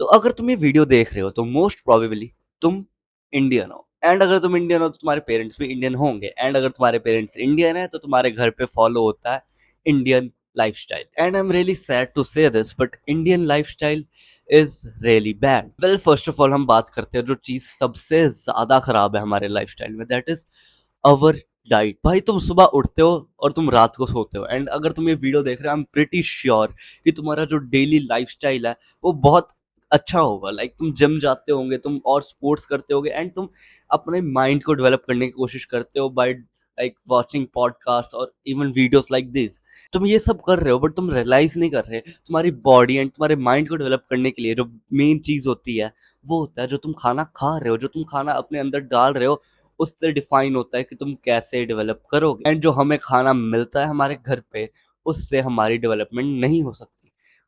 तो अगर तुम ये वीडियो देख रहे हो तो मोस्ट प्रोबेबली तुम इंडियन हो। एंड अगर तुम इंडियन हो तो तुम्हारे पेरेंट्स भी इंडियन होंगे। एंड अगर तुम्हारे पेरेंट्स इंडियन है तो तुम्हारे घर पे फॉलो होता है Indian lifestyle. And I am really sad to say this but Indian lifestyle is really bad. Well first of all हम बात करते हैं जो चीज सबसे ज्यादा खराब है हमारे लाइफस्टाइल में, दैट इज अवर डाइट। भाई तुम सुबह उठते हो और तुम रात को सोते हो। एंड अगर तुम ये वीडियो देख रहे हो आई एम प्रिटी श्योर कि तुम्हारा जो डेली लाइफस्टाइल है वो बहुत अच्छा होगा। लाइक तुम जिम जाते होंगे, तुम और स्पोर्ट्स करते होगे एंड तुम अपने माइंड को डेवलप करने की कोशिश करते हो बाय लाइक वाचिंग पॉडकास्ट और इवन वीडियोस लाइक दिस। तुम ये सब कर रहे हो बट तुम रियलाइज नहीं कर रहे तुम्हारी बॉडी एंड तुम्हारे माइंड को डेवलप करने के लिए जो मेन चीज होती है वो होता है जो तुम खाना खा रहे हो, जो तुम खाना अपने अंदर डाल रहे हो। उससे डिफाइन होता है कि तुम कैसे डेवलप करोगे। एंड जो हमें खाना मिलता है हमारे घर पे उससे हमारी डेवलपमेंट नहीं हो सकती।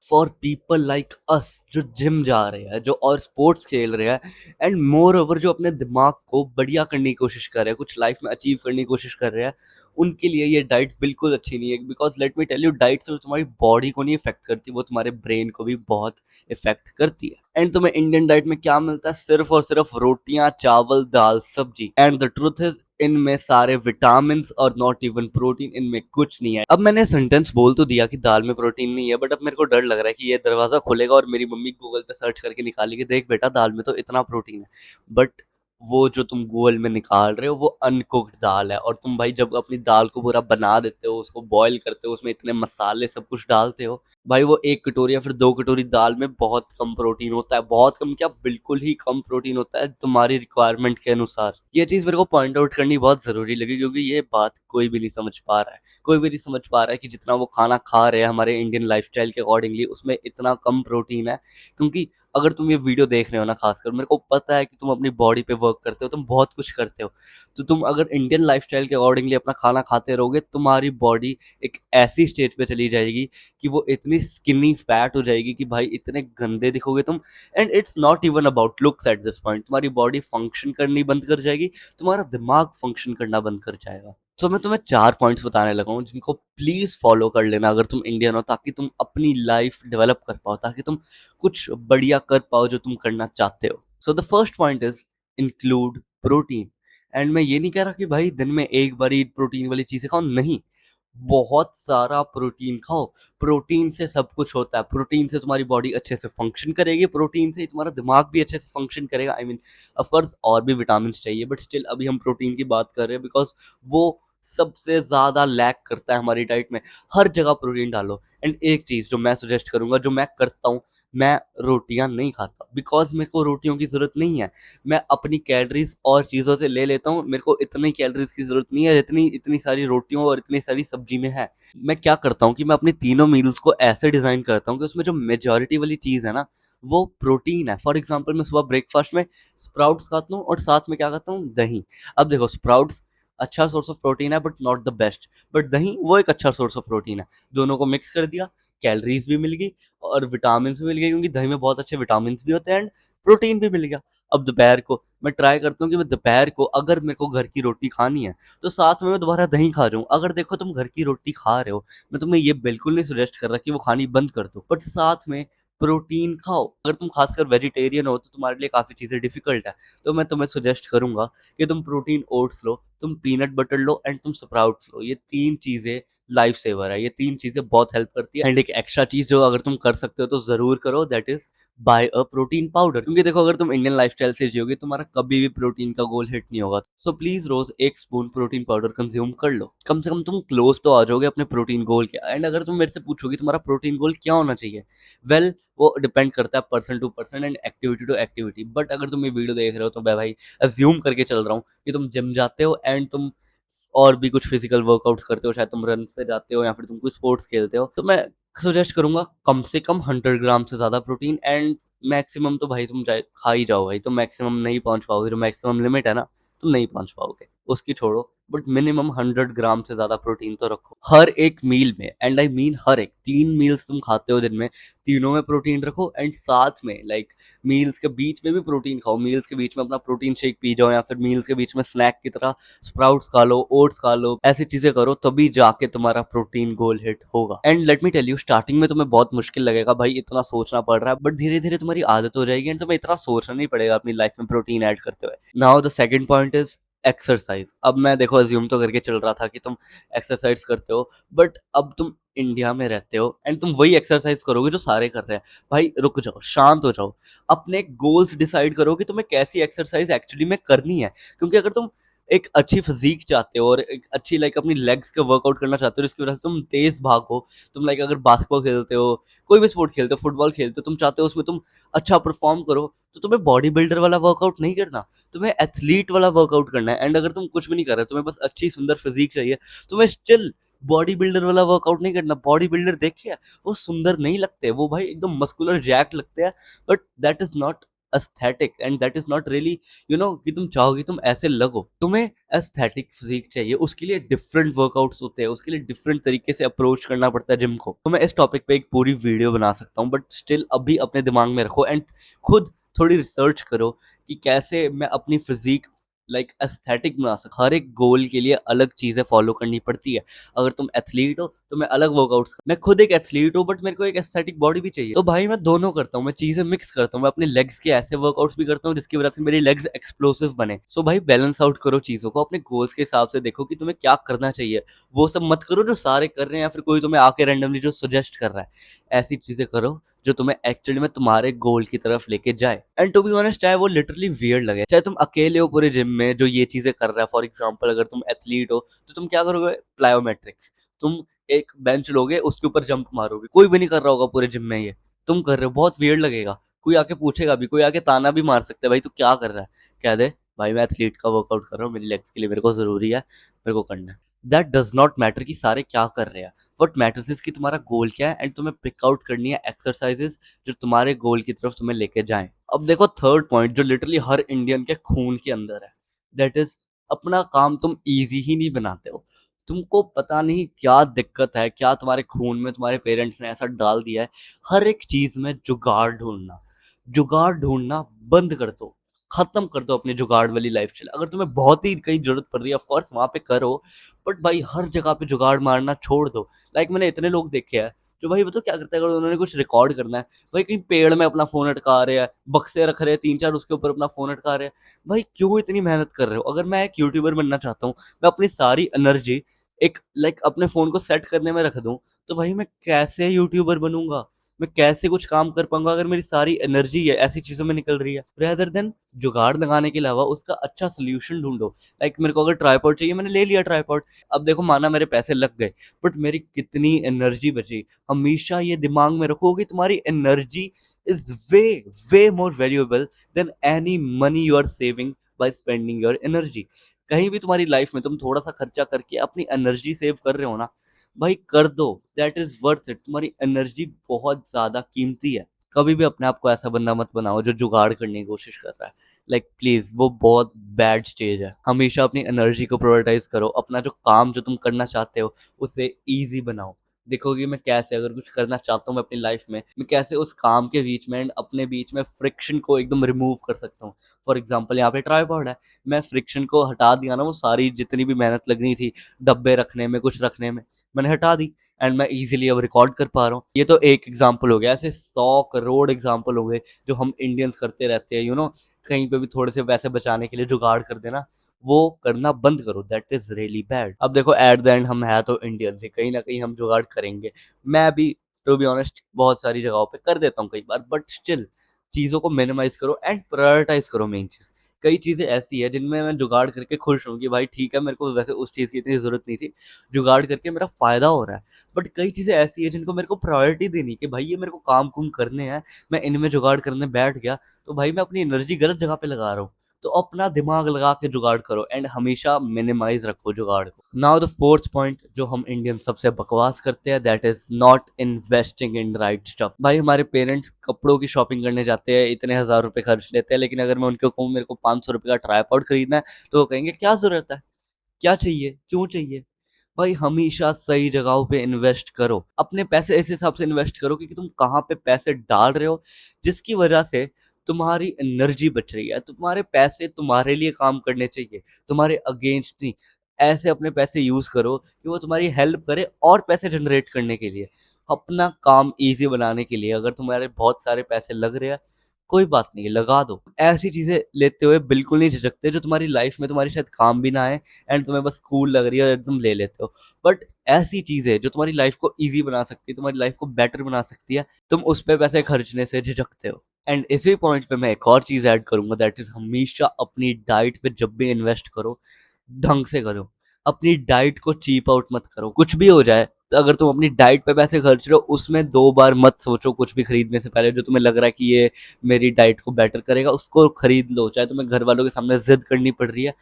फॉर पीपल लाइक अस जो जिम जा रहे हैं, जो और स्पोर्ट्स खेल रहे हैं एंड मोर ओवर जो अपने दिमाग को बढ़िया करने की कोशिश कर रहे हैं, कुछ लाइफ में अचीव करने की कोशिश कर रहे हैं, उनके लिए ये डाइट बिल्कुल अच्छी नहीं है। Because let me tell you, diet सिर्फ तुम्हारी बॉडी को नहीं इफेक्ट करती, वो तुम्हारे ब्रेन को भी बहुत इफेक्ट करती है। एंड तुम्हें इंडियन डाइट में क्या मिलता है? सिर्फ और सिर्फ रोटियां, चावल, दाल, सब्जी। एंड द ट्रुथ इज इनमें सारे विटामिन और नॉट इवन प्रोटीन, इनमें कुछ नहीं है। अब मैंने सेंटेंस बोल तो दिया कि दाल में प्रोटीन नहीं है, बट अब मेरे को डर लग रहा है कि ये दरवाजा खुलेगा और मेरी मम्मी गूगल पे सर्च करके निकालेगी, देख बेटा दाल में तो इतना प्रोटीन है। बट वो जो तुम गूगल में निकाल रहे हो वो अनकुक्ड दाल है। और तुम भाई जब अपनी दाल को पूरा बना देते हो, उसको बॉईल करते हो, उसमें इतने मसाले सब कुछ डालते हो, भाई वो एक कटोरी या फिर दो कटोरी दाल में बहुत कम प्रोटीन होता है। बहुत कम क्या, बिल्कुल ही कम प्रोटीन होता है तुम्हारी रिक्वायरमेंट के अनुसार। ये चीज मेरे को पॉइंट आउट करनी बहुत जरूरी लगी क्योंकि ये बात कोई भी नहीं समझ पा रहा है। कोई भी नहीं समझ पा रहा है कि जितना वो खाना खा रहे हैं हमारे इंडियन लाइफस्टाइल के अकॉर्डिंगली उसमें इतना कम प्रोटीन है। क्योंकि अगर तुम ये वीडियो देख रहे हो ना, खासकर मेरे को पता है कि तुम अपनी बॉडी पे वर्क करते हो, तुम बहुत कुछ करते हो, तो तुम अगर इंडियन लाइफस्टाइल के अकॉर्डिंगली अपना खाना खाते रहोगे तुम्हारी बॉडी एक ऐसी स्टेज पे चली जाएगी कि वो इतनी स्किनी फैट हो जाएगी कि भाई इतने गंदे दिखोगे तुम। And it's not even about looks at this point, तुम्हारी बॉडी फंक्शन करनी बंद कर जाएगी, तुम्हारा दिमाग फंक्शन करना बंद कर जाएगा। तो मैं तुम्हें 4 पॉइंट्स बताने लगा हूँ जिनको प्लीज फॉलो कर लेना अगर तुम इंडियन हो, ताकि तुम अपनी लाइफ डेवलप कर पाओ, ताकि तुम कुछ बढ़िया कर पाओ जो तुम करना चाहते हो। So the first point is include protein. And मैं ये नहीं कह रहा कि भाई दिन में एक बार ही प्रोटीन वाली चीजें खाओ, नहीं, बहुत सारा प्रोटीन खाओ। प्रोटीन से सब कुछ होता है। प्रोटीन से तुम्हारी बॉडी अच्छे से फंक्शन करेगी, प्रोटीन से ही तुम्हारा दिमाग भी अच्छे से फंक्शन करेगा। आई मीन ऑफ कोर्स और भी विटामिन चाहिए बट स्टिल अभी हम प्रोटीन की बात कर रहे हैं बिकॉज वो सबसे ज्यादा लैक करता है हमारी डाइट में। हर जगह प्रोटीन डालो। एंड एक चीज जो मैं सजेस्ट करूंगा, जो मैं करता हूँ, मैं रोटियां नहीं खाता बिकॉज मेरे को रोटियों की जरूरत नहीं है। मैं अपनी कैलोरीज और चीजों से ले लेता हूँ, मेरे को इतनी कैलोरीज की जरूरत नहीं है जितनी इतनी सारी रोटियों और इतनी सारी सब्जी में है। मैं क्या करता हूँ कि मैं अपनी तीनों मील्स को ऐसे डिजाइन करता हूँ कि उसमें जो मेजोरिटी वाली चीज है ना वो प्रोटीन है। फॉर एग्जाम्पल मैं सुबह ब्रेकफास्ट में स्प्राउट्स खाता हूँ और साथ में क्या खाता हूँ, दही। अब देखो स्प्राउट्स अच्छा सोर्स ऑफ प्रोटीन है but not the best, but दही वो एक अच्छा सोर्स ऑफ प्रोटीन है। दोनों को मिक्स कर दिया, कैलोरीज भी मिल गई और विटामिन भी मिल गए क्योंकि दही में बहुत अच्छे विटामिन भी होते हैं एंड प्रोटीन भी मिल गया। अब दोपहर को मैं ट्राई करता हूँ कि मैं दोपहर को अगर मेरे को घर की रोटी खानी है तो साथ में मैं दोबारा दही खा जाऊँ। अगर देखो तुम घर की रोटी खा रहे हो, मैं तुम्हें ये बिल्कुल नहीं सजेस्ट कर रहा कि वो खानी बंद कर दो, बट साथ में प्रोटीन खाओ। अगर तुम खासकर वेजिटेरियन हो तो तुम्हारे लिए काफ़ी चीज़ें डिफिकल्ट है, तो मैं तुम्हें सजेस्ट करूंगा कि तुम प्रोटीन ओट्स लो, तुम पीनट बटर लो एंड तुम स्प्राउट्स लो। ये तीन चीज़ें लाइफ सेवर है, ये तीन चीज़ें बहुत हेल्प करती है। एंड एक एक्स्ट्रा चीज़ जो अगर तुम कर सकते हो तो ज़रूर करो, that is by a protein powder. क्योंकि देखो अगर तुम इंडियन लाइफस्टाइल से जियोगे तुम्हारा कभी भी प्रोटीन का गोल हिट नहीं होगा। सो प्लीज रोज 1 स्पून प्रोटीन पाउडर कंज्यूम कर लो, कम से कम तुम क्लोज तो आ जाओगे अपने प्रोटीन गोल के। एंड अगर तुम मेरे से पूछोगे तुम्हारा प्रोटीन गोल क्या होना चाहिए, वेल वो डिपेंड करता है person to person and activity to activity. But अगर तुम ये वीडियो देख रहे हो तो मैं भाई अज्यूम करके चल रहा हूँ कि तुम जिम जाते हो एंड तुम और भी कुछ फिजिकल वर्कआउट्स करते हो, शायद तुम रन पे जाते हो या फिर तुम कोई स्पोर्ट्स खेलते हो, तो मैं सजेस्ट करूंगा कम से कम 100 ग्राम से ज्यादा प्रोटीन। एंड मैक्सिमम तो भाई तुम खा ही जाओ भाई, तुम मैक्सिमम नहीं पहुंच पाओगे, जो मैक्सिमम लिमिट है ना तुम नहीं पहुंच पाओगे। उसकी छोड़ो, बट मिनिमम 100 ग्राम से ज़्यादा प्रोटीन तो रखो हर एक मील में, एंड आई मीन हर एक 3 मील्स तुम खाते हो दिन में, तीनों में प्रोटीन रखो, एंड साथ में लाइक मील्स के बीच में भी प्रोटीन खाओ, मील्स के बीच में अपना प्रोटीन शेक पी जाओ, या फिर मील्स के बीच में स्नैक की तरह स्प्राउट्स खा लो, ओट्स खा लो, ऐसी चीजें करो, तभी जाके तुम्हारा प्रोटीन गोल हिट होगा। And let me tell you, starting में तुम्हें बहुत मुश्किल लगेगा भाई, इतना सोचना पड़ रहा है, बट धीरे धीरे तुम्हारी आदत हो जाएगी एंड तुम्हें इतना सोचना नहीं पड़ेगा अपनी लाइफ में प्रोटीन ऐड करते हुए। Now the second point is exercise. अब मैं देखो अज्यूम तो करके चल रहा था कि तुम एक्सरसाइज करते हो, बट अब तुम इंडिया में रहते हो एंड तुम वही एक्सरसाइज करोगे जो सारे कर रहे हैं। भाई रुक जाओ, शांत हो जाओ, अपने गोल्स डिसाइड करो कि तुम्हें कैसी एक्सरसाइज एक्चुअली में करनी है। क्योंकि अगर तुम एक अच्छी फिजिक चाहते हो और एक अच्छी लाइक अपनी लेग्स का वर्कआउट करना चाहते हो जिसकी वजह से तुम तेज भागो, तुम लाइक अगर बास्केटबॉल खेलते हो, कोई भी स्पोर्ट खेलते हो, फुटबॉल खेलते हो, तुम चाहते हो उसमें तुम अच्छा परफॉर्म करो, तो तुम्हें बॉडी बिल्डर वाला वर्कआउट नहीं करना, तुम्हें एथलीट वाला वर्कआउट करना है। एंड अगर तुम कुछ भी नहीं कर रहे, तुम्हें बस अच्छी सुंदर फिजिक चाहिए, तुम्हें स्टिल बॉडी बिल्डर वाला वर्कआउट नहीं करना। बॉडी बिल्डर देखे वो सुंदर नहीं लगते, वो भाई एकदम मस्कुलर जैक लगते हैं, but that is not aesthetic and that is not really कि तुम चाहोगे तुम ऐसे लगो। तुम्हें एस्थेटिक फिजिक चाहिए, उसके लिए डिफरेंट वर्कआउट्स होते हैं, उसके लिए डिफरेंट तरीके से अप्रोच करना पड़ता है जिम को। तो मैं इस टॉपिक पे एक पूरी वीडियो बना सकता हूँ, बट स्टिल अभी अपने दिमाग में रखो एंड खुद थोड़ी रिसर्च करो कि कैसे मैं अपनी फिजिक लाइक एस्थेटिक बना सकता। हर एक गोल के लिए अलग चीजें फॉलो करनी पड़ती है। अगर तुम एथलीट हो तो मैं अलग वर्कआउट्स, मैं खुद एक एथलीट हूँ बट मेरे को एक एस्थेटिक बॉडी भी चाहिए, तो भाई मैं दोनों करता हूँ, मैं चीजें मिक्स करता हूँ। मैं अपने लेग्स के ऐसे वर्कआउट्स भी करता हूँ जिसकी वजह से मेरी लेग्स एक्सप्लोसिव बने। सो भाई बैलेंस आउट करो चीजों को, अपने गोल्स के हिसाब से देखो कि तुम्हें क्या करना चाहिए। वो सब मत करो जो सारे कर रहे हैं या फिर कोई तुम्हें आके रैंडमली जो सजेस्ट कर रहा है। ऐसी चीजें करो जो तुम्हें एक्चुअली में तुम्हारे गोल की तरफ लेके जाए। एंड टू बी ऑनेस्ट, चाहे वो लिटरली वियर्ड लगे, चाहे तुम अकेले हो पूरे जिम में जो ये चीजें कर रहा है, फॉर एग्जांपल अगर तुम एथलीट हो तो तुम क्या करोगे, प्लायोमेट्रिक्स, तुम एक बेंच लोगे, उसके ऊपर जंप मारोगे, कोई भी नहीं कर रहा होगा पूरे जिम में, ये तुम कर रहे हो, बहुत वियर्ड लगेगा। कोई आके पूछेगा भी, कोई आके ताना भी मार सकता है, भाई तू क्या कर रहा है, कह दे भाई मैं एथलीट का वर्कआउट कर रहा हूँ, मेरी लेग्स के लिए मेरे को जरूरी है, मेरे को करना है। दैट डज नॉट मैटर कि सारे क्या कर रहे हैं, वट मैटर्स इज कि तुम्हारा गोल क्या है, एंड तुम्हें पिक आउट करनी है एक्सरसाइजेस जो तुम्हारे गोल की तरफ तुम्हें लेके जाएं। अब देखो थर्ड पॉइंट जो लिटरली हर इंडियन के खून के अंदर है, दैट इज अपना काम तुम इजी ही नहीं बनाते हो। तुमको पता नहीं क्या दिक्कत है, क्या तुम्हारे खून में तुम्हारे पेरेंट्स ने ऐसा डाल दिया है, हर एक चीज में जुगाड़ ढूंढना। जुगाड़ ढूंढना बंद कर दो, खत्म कर दो अपनी जुगाड़ वाली लाइफ स्टाइल। अगर तुम्हें बहुत ही कहीं जरूरत पड़ रही है, ऑफकोर्स वहां पे करो, बट भाई हर जगह पे जुगाड़ मारना छोड़ दो। लाइक मैंने इतने लोग देखे हैं जो भाई बताओ क्या करते हैं, अगर उन्होंने कुछ रिकॉर्ड करना है, भाई कहीं पेड़ में अपना फोन अटका रहे हैं, बक्से रख रहे हैं 3-4 उसके ऊपर अपना फोन अटका रहे हैं। भाई क्यों इतनी मेहनत कर रहे हो? अगर मैं एक यूट्यूबर बनना चाहता हूँ, मैं अपनी सारी एनर्जी एक लाइक अपने फोन को सेट करने में रख दूं, तो भाई मैं कैसे यूट्यूबर बनूंगा? मैं कैसे कुछ काम कर पाऊंगा अगर मेरी सारी एनर्जी है ऐसी चीजों में निकल रही है? रेदर देन जुगाड़ लगाने के अलावा उसका अच्छा सोल्यूशन ढूंढो। लाइक मेरे को अगर ट्राईपॉड चाहिए, मैंने ले लिया ट्राईपॉड, अब देखो माना मेरे पैसे लग गए, बट मेरी कितनी एनर्जी बची। हमेशा ये दिमाग में रखो कि तुम्हारी energy is way way more valuable than any money you are saving by spending your energy. कहीं भी तुम्हारी लाइफ में तुम थोड़ा सा खर्चा करके अपनी एनर्जी सेव कर रहे हो ना, भाई कर दो, दैट इज वर्थ इट। तुम्हारी एनर्जी बहुत ज्यादा कीमती है। कभी भी अपने आप को ऐसा बंदा मत बनाओ जो जुगाड़ करने की कोशिश कर रहा है। लाइक प्लीज, वो बहुत बैड स्टेज है। हमेशा अपनी एनर्जी को प्रायोरिटाइज करो, अपना जो काम जो तुम करना चाहते हो उसे ईजी बनाओ। देखोगे मैं कैसे अगर कुछ करना चाहता हूँ मैं अपनी लाइफ में, मैं कैसे उस काम के बीच में एंड अपने बीच में फ्रिक्शन को एकदम रिमूव कर सकता हूँ। फॉर एग्जाम्पल यहाँ पे ट्राईपॉड है, मैं फ्रिक्शन को हटा दिया ना, वो सारी जितनी भी मेहनत लगनी थी डब्बे रखने में, कुछ रखने में, मैंने हटा दी, एंड मैं इजीली अब रिकॉर्ड कर पा रहा हूँ। ये तो एक एग्जांपल हो गया, ऐसे 100 करोड़ एग्जांपल हो गए जो हम इंडियंस करते रहते हैं। कहीं पे भी थोड़े से पैसे बचाने के लिए जुगाड़ कर देना, वो करना बंद करो, दैट इज रियली बैड। अब देखो एट द एंड हम है तो इंडियन से, कहीं ना कहीं हम जुगाड़ करेंगे। मैं भी टू बी ऑनेस्ट बहुत सारी जगहों पे कर देता हूँ कई बार, बट स्टिल चीज़ों को मिनिमाइज करो एंड प्रायोरिटाइज करो। मेन चीज़, कई चीज़ें ऐसी है जिनमें मैं जुगाड़ करके खुश हूँ कि भाई ठीक है, मेरे को वैसे उस चीज़ की इतनी ज़रूरत नहीं थी, जुगाड़ करके मेरा फ़ायदा हो रहा है। बट कई चीज़ें ऐसी है जिनको मेरे को प्रायोरिटी देनी कि भाई ये मेरे को काम कुम करने हैं, मैं इनमें जुगाड़ करने बैठ गया तो भाई मैं अपनी एनर्जी गलत जगह पे लगा रहा हूँ। तो अपना दिमाग लगा के जुगाड़ करो एंड हमेशा मिनिमाइज रखो जुगाड़ को। नाउ द फोर्थ पॉइंट जो हम इंडियन सबसे बकवास करते हैं, that is not investing in right stuff. भाई हमारे पेरेंट्स कपड़ों की शॉपिंग करने जाते हैं, इतने 1000 रुपए खर्च लेते हैं, लेकिन अगर मैं उनको कहूँ मेरे को 500 रुपए का ट्राईपॉड खरीदना है, तो वो कहेंगे क्या जरूरत है, क्या चाहिए, क्यों चाहिए? भाई हमेशा सही जगहों पे इन्वेस्ट करो। अपने पैसे इस हिसाब से इन्वेस्ट करो कि तुम कहाँ पे पैसे डाल रहे हो, जिसकी वजह से तुम्हारी एनर्जी बच रही है। तुम्हारे पैसे तुम्हारे लिए काम करने चाहिए, तुम्हारे अगेंस्ट नहीं। ऐसे अपने पैसे यूज़ करो कि वो तुम्हारी हेल्प करे और पैसे जनरेट करने के लिए, अपना काम ईज़ी बनाने के लिए। अगर तुम्हारे बहुत सारे पैसे लग रहे हैं, कोई बात नहीं, लगा दो। ऐसी चीज़ें लेते हुए बिल्कुल नहीं झिझकते जो तुम्हारी लाइफ़ में तुम्हारी शायद काम भी ना आए एंड तुम्हें बस कूल लग रही है और तुम ले लेते हो। बट ऐसी चीज़ें जो तुम्हारी लाइफ़ को ईज़ी बना सकती है, तुम्हारी लाइफ़ को बेटर बना सकती है, तुम उस पे पैसे खर्चने से झिझकते हो। एंड इसी पॉइंट पे मैं एक और चीज़ ऐड करूँगा, दैट इज़ हमेशा अपनी डाइट पे जब भी इन्वेस्ट करो, ढंग से करो। अपनी डाइट को चीप आउट मत करो। कुछ भी हो जाए, तो अगर तुम अपनी डाइट पे पैसे खर्च रहे हो, उसमें 2 बार मत सोचो कुछ भी खरीदने से पहले। जो तुम्हें लग रहा है कि ये मेरी डाइट को बेटर करेगा, उसको खरीद लो। चाहे तुम्हें घर वालों के सामने ज़िद करनी पड़ रही है,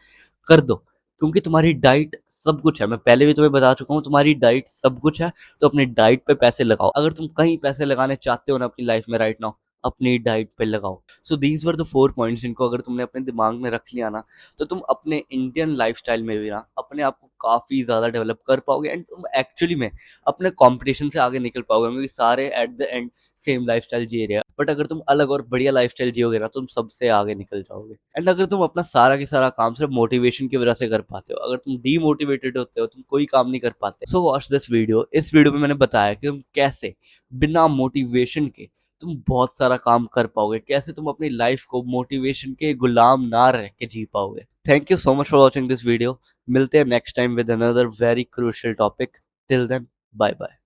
कर दो। क्योंकि तुम्हारी डाइट सब कुछ है। मैं पहले भी तुम्हें बता चुका हूँ, तुम्हारी डाइट सब कुछ है, तो अपनी डाइट पे पैसे लगाओ। अगर तुम कहीं पैसे लगाने चाहते हो ना अपनी लाइफ में राइट नाउ, अपनी डाइट पे लगाओ। So these were the 4 points, जिनको अगर तुमने अपने दिमाग में रख लिया ना, तो तुम अपने इंडियन लाइफ़स्टाइल में भी ना अपने आप को काफ़ी ज़्यादा डेवलप कर पाओगे एंड तुम एक्चुअली में अपने कॉम्पिटिशन से आगे निकल पाओगे, क्योंकि सारे at the end same lifestyle जी रहे हैं। बट अगर तुम अलग और बढ़िया लाइफ़स्टाइल जियोगे ना, तुम सबसे आगे निकल जाओगे। एंड अगर तुम अपना सारा के सारा काम सिर्फ मोटिवेशन की वजह से कर पाते हो, अगर तुम डीमोटिवेटेड होते हो, तुम कोई काम नहीं कर पाते, सो वॉच दिस वीडियो। इस वीडियो में मैंने बताया कि तुम कैसे बिना मोटिवेशन के तुम बहुत सारा काम कर पाओगे, कैसे तुम अपनी लाइफ को मोटिवेशन के गुलाम ना रह के जी पाओगे। Thank you so much for watching this video. मिलते हैं next time with another very crucial topic. Till then, bye bye.